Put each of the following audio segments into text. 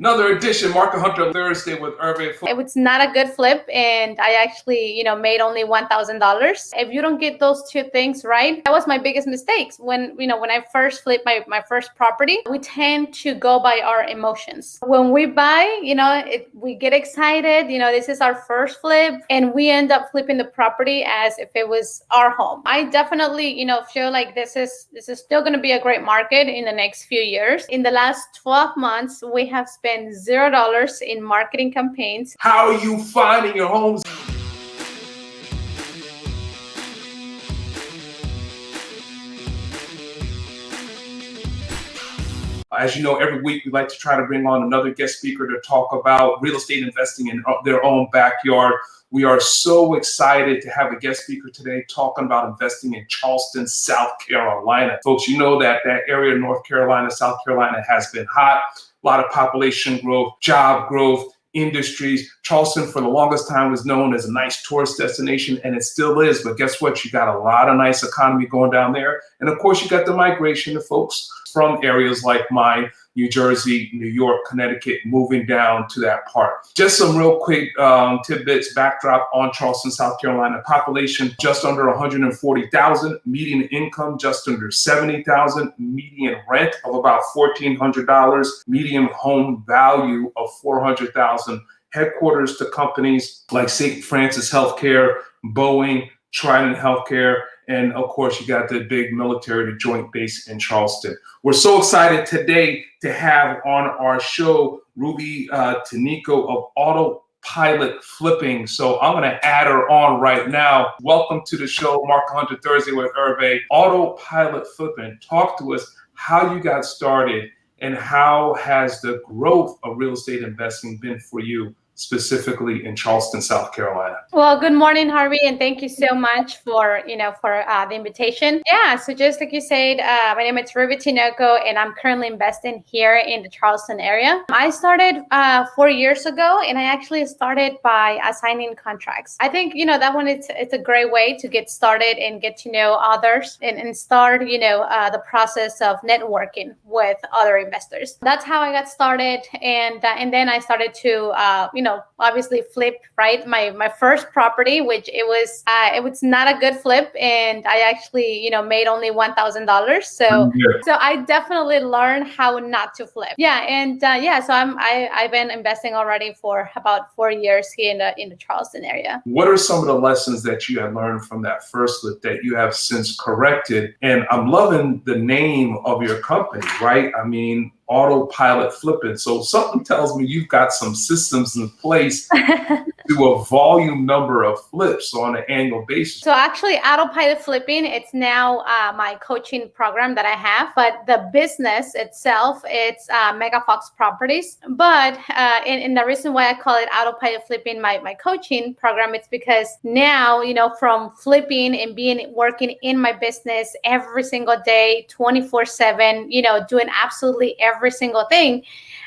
Another edition, Market Hunter Thursday with Herve. It was not a good flip, and I actually, made only $1,000. If you don't get those two things right, that was my biggest mistakes. When I first flipped my first property, we tend to go by our emotions. When we buy, we get excited. This is our first flip, and we end up flipping the property as if it was our home. I definitely, feel like this is still going to be a great market in the next few years. In the last 12 months, we have spent $0 in marketing campaigns. How are you finding your homes? As you know, every week we like to try to bring on another guest speaker to talk about real estate investing in their own backyard. We are so excited to have a guest speaker today talking about investing in Charleston, South Carolina. Folks, you know that area, North Carolina, South Carolina, has been hot. A lot of population growth, job growth, industries. Charleston for the longest time was known as a nice tourist destination, and it still is. But guess what? You got a lot of nice economy going down there. And of course, you got the migration of folks from areas like mine, New Jersey, New York, Connecticut, moving down to that part. Just some real quick tidbits, backdrop on Charleston, South Carolina. Population just under 140,000, median income just under 70,000, median rent of about $1,400, median home value of $400,000. Headquarters to companies like St. Francis Healthcare, Boeing, Trident Healthcare, and of course, you got the big military, the Joint Base in Charleston. We're so excited today to have on our show Rubi Tanico of Autopilot Flipping. So I'm going to add her on right now. Welcome to the show, Market Hunter Thursday with Herve. Autopilot Flipping. Talk to us how you got started and how has the growth of real estate investing been for you, specifically in Charleston, South Carolina. Well, good morning, Harvey, and thank you so much for the invitation. Yeah, so just like you said, my name is Rubi Tanico, and I'm currently investing here in the Charleston area. I started 4 years ago, and I actually started by assigning contracts. I think that one it's a great way to get started and get to know others and start the process of networking with other investors. That's how I got started, and then I started to obviously flip, right? My first property, which it was not a good flip, and I actually, made only $1,000. So I definitely learned how not to flip. Yeah, and so I've been investing already for about 4 years here in the Charleston area. What are some of the lessons that you have learned from that first flip that you have since corrected? And I'm loving the name of your company, right? I mean, Autopilot Flipping. So something tells me you've got some systems in place to do a volume number of flips on an annual basis. So actually, Autopilot Flipping, it's now my coaching program that I have, but the business itself, it's Megafox Properties. But and the reason why I call it Autopilot Flipping, my coaching program, it's because now, from flipping and working in my business every single day, 24/7, doing absolutely every single thing,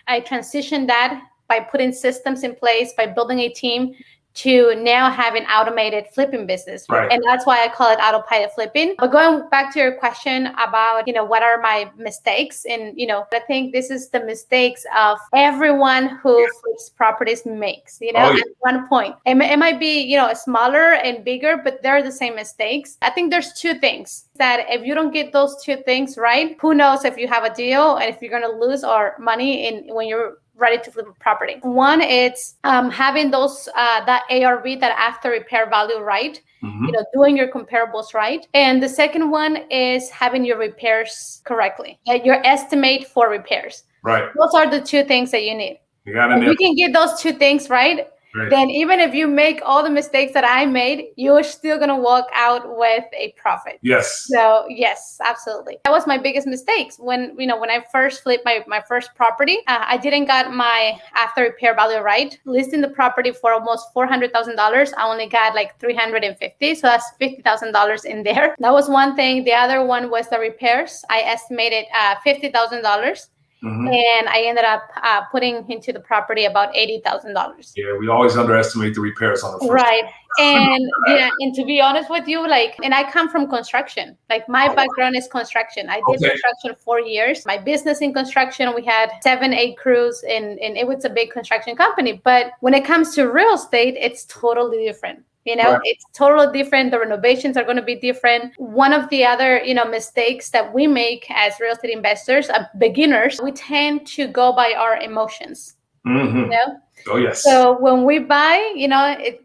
I transitioned that by putting systems in place, by building a team, to now have an automated flipping business. Right. And that's why I call it Autopilot Flipping. But going back to your question about, what are my mistakes? And, I think this is the mistakes of everyone who flips properties makes, at one point. It might be, smaller and bigger, but they're the same mistakes. I think there's two things that if you don't get those two things right, who knows if you have a deal and if you're going to lose money when you're ready to flip a property. One is having those that ARV, that after repair value, right? Mm-hmm. Doing your comparables right. And the second one is having your repairs correctly, your estimate for repairs. Right. Those are the two things that you need. If you can get those two things right, then even if you make all the mistakes that I made, you're still going to walk out with a profit. Yes. So yes, absolutely. That was my biggest mistakes. When I first flipped my first property, I didn't got my after repair value right. Listing the property for almost $400,000. I only got like $350. So that's $50,000 in there. That was one thing. The other one was the repairs. I estimated $50,000. And I ended up putting into the property about $80,000. Yeah, we always underestimate the repairs on the first. Right. And yeah, and to be honest with you, like, and I come from construction. Like my background is construction. I did construction 4 years. My business in construction, we had 7-8 crews, and it was a big construction company. But when it comes to real estate, it's totally different. It's totally different. The renovations are going to be different. One of the other, mistakes that we make as real estate investors, beginners, we tend to go by our emotions. Oh, yes. So when we buy,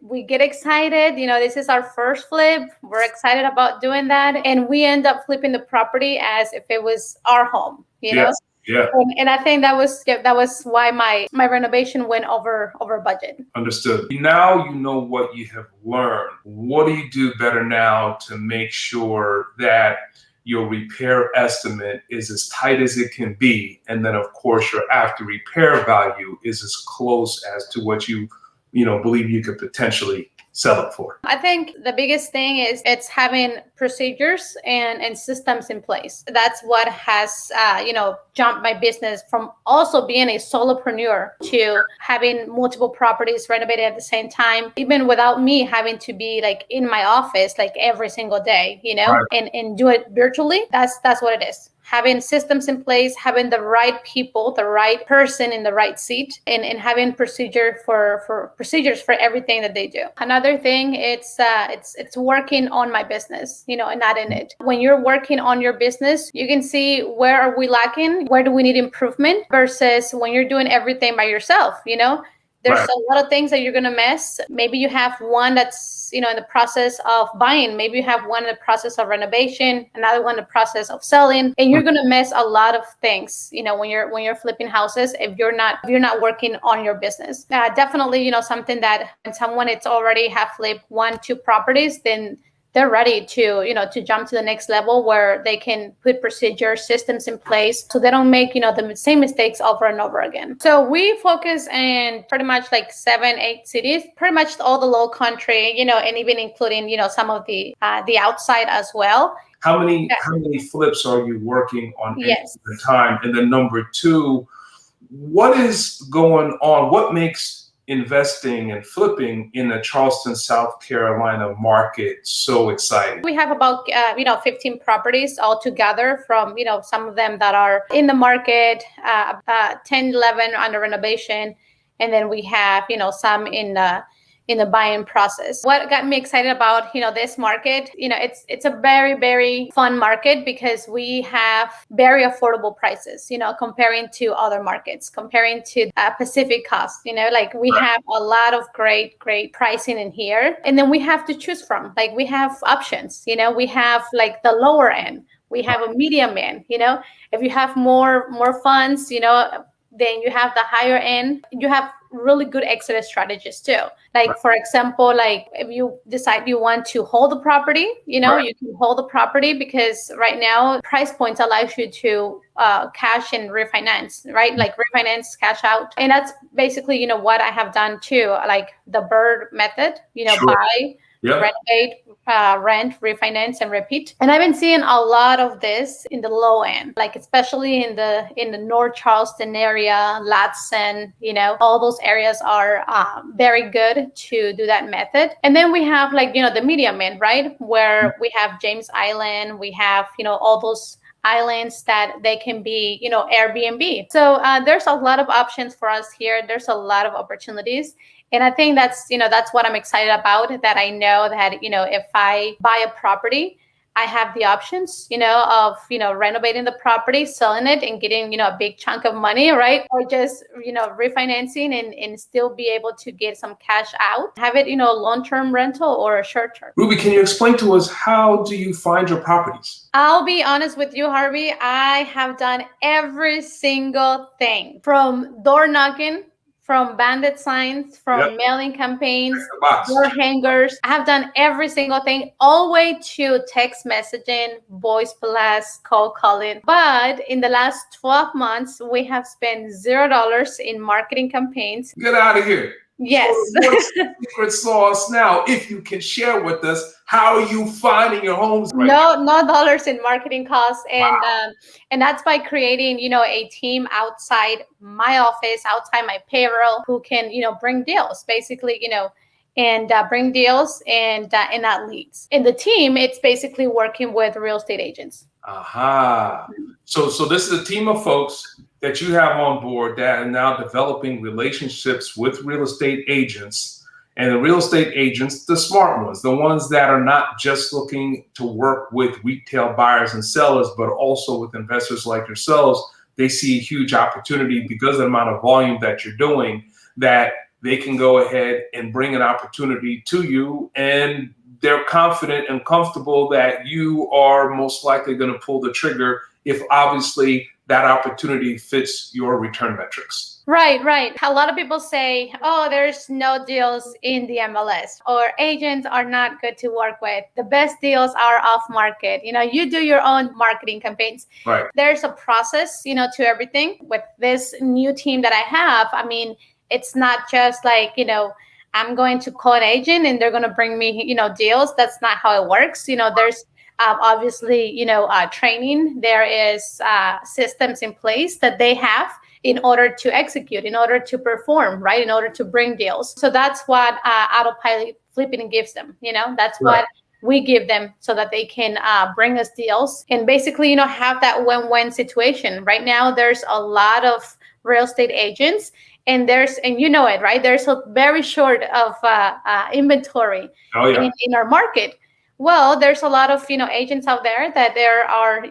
we get excited. This is our first flip. We're excited about doing that. And we end up flipping the property as if it was our home, Yes. Yeah. And I think that was why my renovation went over budget. Understood. Now you know what you have learned. What do you do better now to make sure that your repair estimate is as tight as it can be, and then of course your after repair value is as close as to what you believe you could potentially sell it for? I think the biggest thing is it's having procedures and systems in place. That's what has jumped my business from also being a solopreneur to having multiple properties renovated at the same time, even without me having to be like in my office like every single day, and do it virtually. That's what it is. Having systems in place, having the right people, the right person in the right seat, and having procedures for everything that they do. Another thing, it's working on my business, and not in it. When you're working on your business, you can see where are we lacking, where do we need improvement, versus when you're doing everything by yourself, There's a lot of things that you're going to miss. Maybe you have one that's, in the process of buying. Maybe you have one in the process of renovation, another one in the process of selling, and you're going to miss a lot of things, when you're flipping houses if you're not working on your business. Definitely, something that when someone it's already have flipped 1-2 properties, then they're ready to jump to the next level where they can put procedures, systems in place so they don't make, the same mistakes over and over again. So we focus in pretty much like 7-8 cities, pretty much all the low country, and even including, some of the outside as well. How many flips are you working on at the time? And then number 2, what is going on? What makes investing and flipping in the Charleston, South Carolina market so exciting? We have about 15 properties altogether, from some of them that are in the market, 10, 11 under renovation, and then we have some in the buying process. What got me excited about this market, it's a very, very fun market because we have very affordable prices, comparing to other markets, comparing to Pacific Coast, like we have a lot of great pricing in here, and then we have to choose from. Like we have options, we have like the lower end, we have a medium end, if you have more funds, then you have the higher end. You have really good exit strategies too. Like for example, like if you decide you want to hold the property, you can hold the property because right now price points allows you to cash and refinance, right? Like refinance, cash out. And that's basically, what I have done too, like the BRRR method, buy, renovate, rent, refinance, and repeat. And I've been seeing a lot of this in the low end, like especially in the North Charleston area, Latson, all those areas are very good to do that method. And then we have like, the medium end, right? Where we have James Island, we have, all those islands that they can be, Airbnb. So there's a lot of options for us here. There's a lot of opportunities. And I think that's what I'm excited about, that I know that, if I buy a property, I have the options, of, renovating the property, selling it and getting, a big chunk of money, right? Or just, refinancing and still be able to get some cash out, have it, long-term rental or short-term. Ruby, can you explain to us, how do you find your properties? I'll be honest with you, Harvey. I have done every single thing, from door knocking, from bandit signs, from mailing campaigns, door hangers. I have done every single thing, all the way to text messaging, voice blast, cold calling. But in the last 12 months, we have spent $0 in marketing campaigns. Get out of here. Yes. So what's the secret sauce now? If you can share with us, how are you finding your homes right now? No dollars in marketing costs, Wow. and that's by creating, a team outside my office, outside my payroll, who can, bring deals, basically, and bring deals and not leads. And the team, it's basically working with real estate agents. Aha. So this is a team of folks that you have on board that are now developing relationships with real estate agents. And the real estate agents, the smart ones, the ones that are not just looking to work with retail buyers and sellers, but also with investors like yourselves. They see a huge opportunity because of the amount of volume that you're doing, that they can go ahead and bring an opportunity to you, and they're confident and comfortable that you are most likely going to pull the trigger if obviously that opportunity fits your return metrics. Right. A lot of people say, oh, there's no deals in the MLS, or agents are not good to work with. The best deals are off market. You do your own marketing campaigns. Right. There's a process, to everything. With this new team that I have, I mean, it's not just like, I'm going to call an agent and they're going to bring me, deals. That's not how it works. There's obviously, training. There is systems in place that they have in order to execute, in order to perform, right? In order to bring deals. So that's what autopilot flipping gives them. That's Right. what we give them so that they can bring us deals and basically, have that win-win situation. Right now, there's a lot of real estate agents, and you know it, right? There's a very short of inventory in our market. Well, there's a lot of agents out there that there are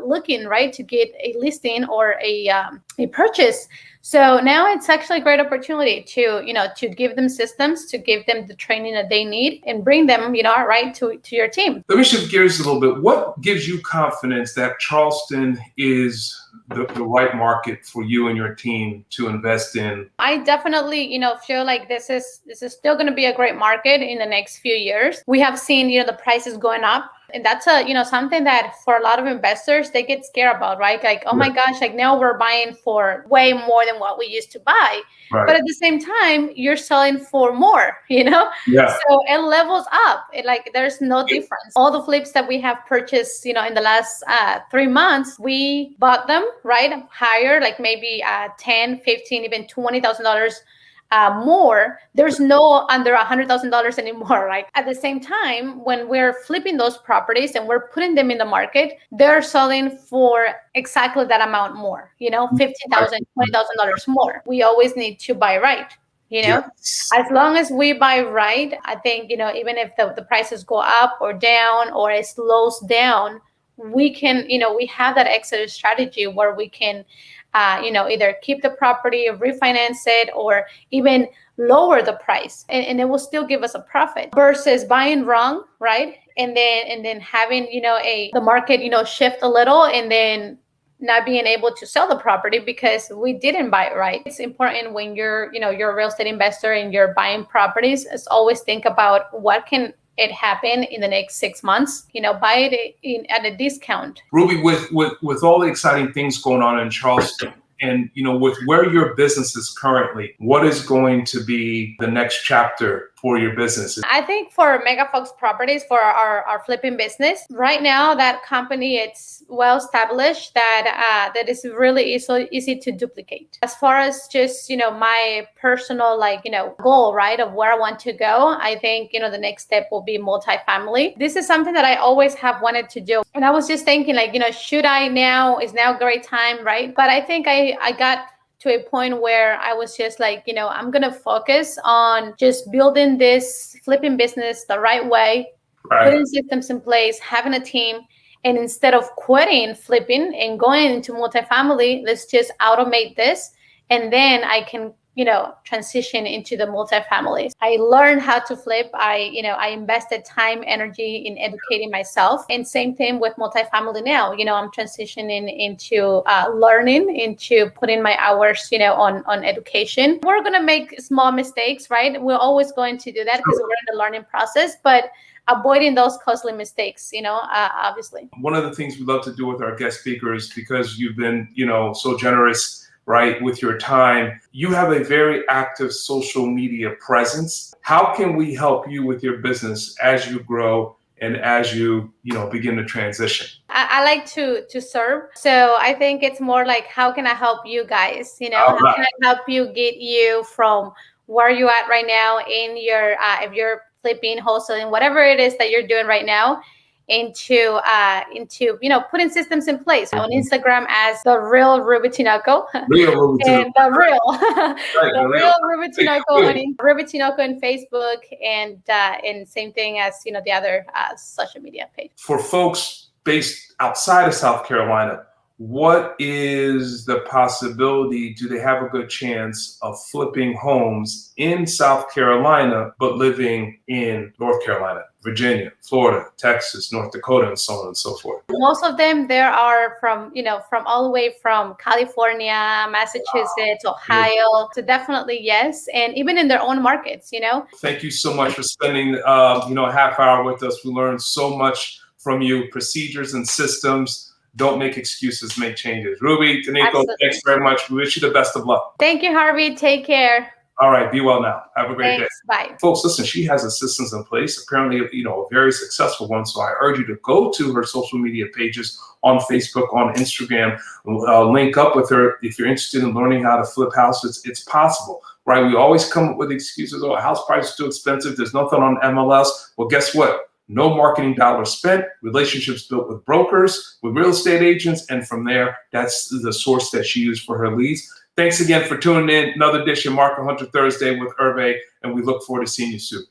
looking, right, to get a listing or a purchase. So now it's actually a great opportunity to give them systems, to give them the training that they need, and bring them right to your team. Let me shift gears a little bit. What gives you confidence that Charleston is the right market for you and your team to invest in? I definitely, feel like this is still going to be a great market in the next few years. We have seen, the prices going up. And that's something that for a lot of investors, they get scared about, right? Like, oh my gosh, like now we're buying for way more than what we used to buy. Right. But at the same time, you're selling for more, Yeah. So it levels up. There's no difference. All the flips that we have purchased, in the last 3 months, we bought them, right? Higher, like maybe 10, 15, even $20,000 more. There's no under $100,000 anymore, right? At the same time, when we're flipping those properties and we're putting them in the market, they're selling for exactly that amount more, $15,000, $20,000 more. We always need to buy right. Yes. As long as we buy right, I think, even if the prices go up or down or it slows down, we can, we have that exit strategy where we can either keep the property, refinance it, or even lower the price, and it will still give us a profit versus buying wrong, right? And then having the market shift a little, and then not being able to sell the property because we didn't buy it right. It's important when you're a real estate investor and you're buying properties, is always think about what can it happen in the next 6 months, buy it at a discount. Ruby, with all the exciting things going on in Charleston, and with where your business is currently, what is going to be the next chapter for your business? I think for Megafox Properties, for our flipping business, right now that company, it's well established, that is really easy to duplicate. As far as just my personal goal, right, of where I want to go, I think the next step will be multifamily. This is something that I always have wanted to do, and I was just thinking should I now? Is now a great time, right? But I think I got to a point where I was just I'm going to focus on just building this flipping business the right way, putting systems in place, having a team. And instead of quitting flipping and going into multifamily, let's just automate this. And then I can, transition into the multifamily. I learned how to flip. I invested time, energy in educating myself. And same thing with multifamily now. I'm transitioning into learning, into putting my hours, on education. We're going to make small mistakes, right? We're always going to do that because we're in the learning process, but avoiding those costly mistakes, obviously. One of the things we love to do with our guest speakers, because you've been, so generous right, with your time. You have a very active social media presence. How can we help you with your business as you grow and as you begin to transition? I like to serve. So I think it's more like, how can I help you guys? All How right. can I help you get you from where you at right now in your, if you're flipping, wholesaling, whatever it is that you're doing right now, into putting systems in place on Instagram as the real Ruby Tinoco. Real Ruby Tinoco. And the real, Right, the real Ruby Tinoco Good. on Ruby Tinoco in Facebook, and same thing as the other social media page. For folks based outside of South Carolina, what is the possibility? Do they have a good chance of flipping homes in South Carolina, but living in North Carolina, Virginia, Florida, Texas, North Dakota, and so on and so forth? Most of them, there are from all the way from California, Massachusetts, Ohio. So definitely yes, and even in their own markets. Thank you so much for spending a half hour with us. We learned so much from you. Procedures and systems. Don't make excuses, make changes. Ruby, Tinoco, thanks very much. We wish you the best of luck. Thank you, Harvey. Take care. All right, be well now. Have a great day. Bye. Folks, listen, she has systems in place, apparently, a very successful one. So I urge you to go to her social media pages on Facebook, on Instagram, link up with her if you're interested in learning how to flip houses. It's possible, right? We always come up with excuses. Oh, house price is too expensive. There's nothing on MLS. Well, guess what? No marketing dollars spent, relationships built with brokers, with real estate agents, and from there, that's the source that she used for her leads. Thanks again for tuning in. Another edition, Market Hunter Thursday with Herve, and we look forward to seeing you soon.